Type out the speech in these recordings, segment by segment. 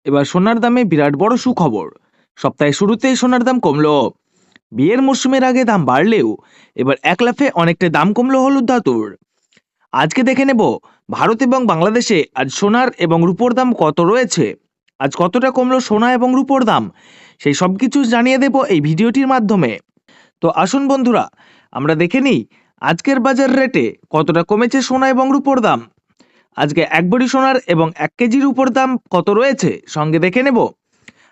এবার সোনার দামে বিরাট বড় সুখবর। সপ্তাহের শুরুতেই সোনার দাম কমলো। বিয়ের মরশুমের আগে দাম বাড়লেও এবার এক লাফে অনেকটা দাম কমলো হলুদ ধাতুর। আজকে দেখে নেব ভারত এবং বাংলাদেশে আজ সোনার এবং রূপোর দাম কত রয়েছে, আজ কতটা কমলো সোনা এবং রূপোর দাম, সেই সব কিছু জানিয়ে দেব এই ভিডিওটির মাধ্যমে। তো আসুন বন্ধুরা, আমরা দেখে নিই আজকের বাজার রেটে কতটা কমেছে সোনা এবং রূপোর দাম। আজকে এক ভরি সোনার এবং 1 কেজির উপর দাম কত রয়েছে, সঙ্গে দেখে নেব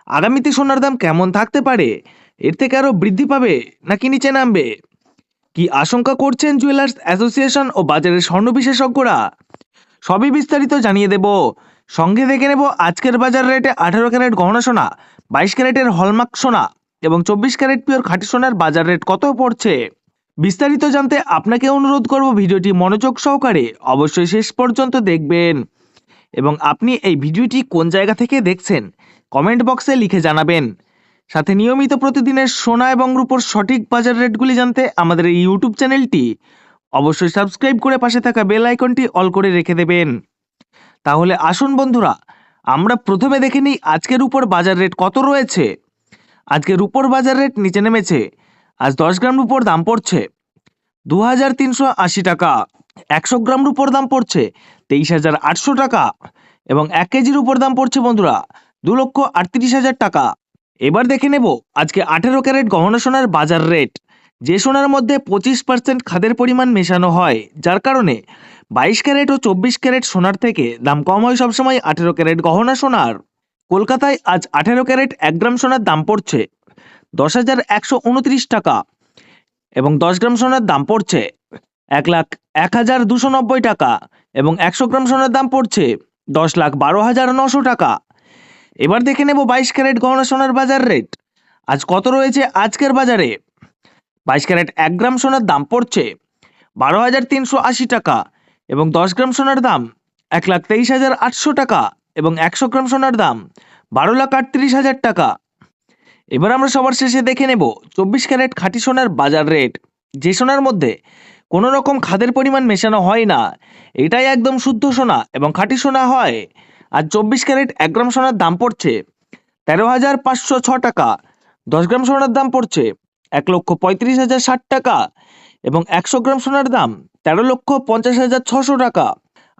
আগামীতে সোনার দাম কেমন থাকতে পারে, এর থেকে আরও বৃদ্ধি পাবে নাকি নিচে নামবে, কি আশঙ্কা করছেন জুয়েলার্স অ্যাসোসিয়েশন ও বাজারের স্বর্ণ বিশেষজ্ঞরা, সবই বিস্তারিত জানিয়ে দেব। সঙ্গে দেখে নেব আজকের বাজার রেটে 18 ক্যারেট গহনা সোনা, 22 ক্যারেটের হলমার্ক সোনা এবং 24 ক্যারেট পিওর খাঁটি সোনার বাজার রেট কত পড়ছে। বিস্তারিত জানতে আপনাকে অনুরোধ করব ভিডিওটি মনোযোগ সহকারে অবশ্যই শেষ পর্যন্ত দেখবেন এবং আপনি এই ভিডিওটি কোন জায়গা থেকে দেখছেন কমেন্ট বক্সে লিখে জানাবেন। সাথে নিয়মিত প্রতিদিনের সোনা এবং রূপোর সঠিক বাজার রেটগুলি জানতে আমাদের এই ইউটিউব চ্যানেলটি অবশ্যই সাবস্ক্রাইব করে পাশে থাকা বেল আইকনটি অল করে রেখে দেবেন। তাহলে আসুন বন্ধুরা, আমরা প্রথমে দেখে নিই আজকের উপর বাজার রেট কত রয়েছে। আজকের উপর বাজার রেট নিচে নেমেছে। আজ 10 গ্রাম রূপোর দাম পড়ছে 2380 টাকা, 100 গ্রাম রূপোর দাম পড়ছে 23,800 টাকা এবং 1 কেজির উপর দাম পড়ছে বন্ধুরা 2,38,000 টাকা। এবার দেখে নেব আজকে 18 ক্যারেট গহনা সোনার বাজার রেট। যে সোনার মধ্যে 25% খাদের পরিমাণ মেশানো হয়, যার কারণে 22 ক্যারেট ও 24 ক্যারেট সোনার থেকে দাম কম হয় সবসময় 18 ক্যারেট গহনা সোনার। কলকাতায় আজ 18 ক্যারেট 1 গ্রাম সোনার দাম পড়ছে 10,129 টাকা এবং 10 গ্রাম সোনার দাম পড়ছে 1,01,290 টাকা এবং 100 গ্রাম সোনার দাম পড়ছে 10,12,900 টাকা। এবার দেখে নেব 22 ক্যারেট গহনা সোনার বাজার রেট আজ কত রয়েছে আজকের বাজারে। 22 ক্যারেট 1 গ্রাম সোনার দাম পড়ছে 12,380 টাকা এবং 10 গ্রাম সোনার দাম 1,23,800 টাকা এবং 100 গ্রাম সোনার দাম 12,38,000 টাকা। এবার আমরা সবার শেষে দেখে নেব 24 ক্যারেট খাঁটি সোনার বাজার রেট। যে সোনার মধ্যে কোনো রকম খাদের পরিমাণ মেশানো হয় না, এটাই একদম শুদ্ধ সোনা এবং খাঁটি সোনা হয়। আজ 24 ক্যারেট 1 গ্রাম সোনার দাম পড়ছে 13,506 টাকা, 10 গ্রাম সোনার দাম পড়ছে 1,35,060 টাকা এবং 100 গ্রাম সোনার দাম 13,50,600 টাকা।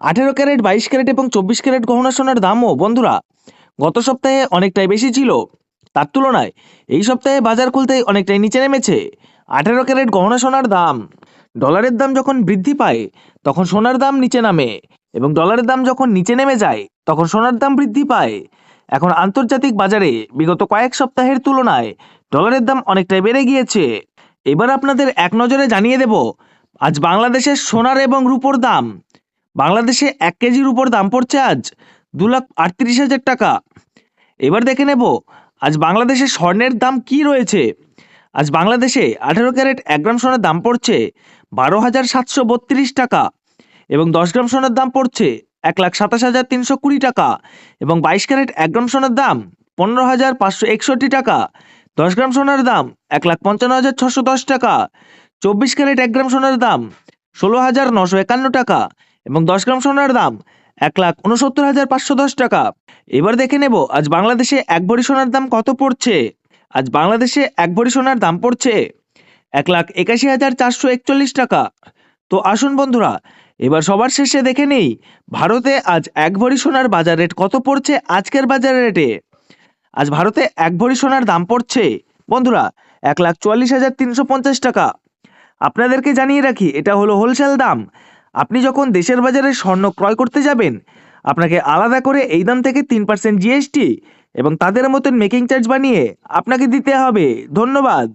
18 ক্যারেট 22 ক্যারেট এবং 24 ক্যারেট গহনা সোনার দামও বন্ধুরা গত সপ্তাহে অনেকটাই বেশি ছিল, তার তুলনায় এই সপ্তাহে বাজার খুলতেই অনেকটাই নিচে নেমেছে 18 ক্যারেট গহনা সোনার দাম। ডলারের দাম যখন বৃদ্ধি পায় তখন সোনার দাম নিচে নামে এবং ডলারের দাম যখন নিচে নেমে যায় তখন সোনার দাম বৃদ্ধি পায়। এখন আন্তর্জাতিক বাজারে বিগত কয়েক সপ্তাহের তুলনায় ডলারের দাম অনেকটাই বেড়ে গিয়েছে। এবার আপনাদের এক নজরে জানিয়ে দেব আজ বাংলাদেশের সোনার এবং রূপোর দাম। বাংলাদেশে 1 কেজির উপর দাম পড়ছে আজ 2,38,000 টাকা। এবার দেখে নেব আজ বাংলাদেশে স্বর্ণের দাম কি রয়েছে। আজ বাংলাদেশে 18 ক্যারেট 1 গ্রাম সোনার দাম পড়ছে 12,732 টাকা এবং 10 গ্রাম সোনার দাম পড়ছে 1,27,320 টাকা এবং 22 ক্যারেট 1 গ্রাম সোনার দাম 15,561 টাকা, 10 গ্রাম সোনার দাম 1,55,610 টাকা, 24 ক্যারেট 1 গ্রাম সোনার দাম 16,951 টাকা এবং 10 গ্রাম সোনার দাম 1,69,510 টাকা। এবার দেখে নেব আজ বাংলাদেশে 1 ভরি সোনার দাম কত পড়ছে। আজ বাংলাদেশে 1 ভরি সোনার দাম পড়ছে 1,81,441 টাকা। তো আসুন বন্ধুরা, এবার সবার শেষে দেখে নেই ভারতে আজ 1 ভরি সোনার বাজার রেট কত পড়ছে আজকের বাজার রেটে। আজ ভারতে 1 ভরি সোনার দাম পড়ছে বন্ধুরা 1,44,350 টাকা। আপনাদেরকে জানিয়ে রাখি এটা হলো হোলসেল দাম। আপনি যখন দেশের বাজারে স্বর্ণ ক্রয় করতে যাবেন আপনাকে আলাদা করে এই দাম থেকে 3% জিএসটি এবং তাদের মতন মেকিং চার্জ বানিয়ে আপনাকে দিতে হবে। ধন্যবাদ।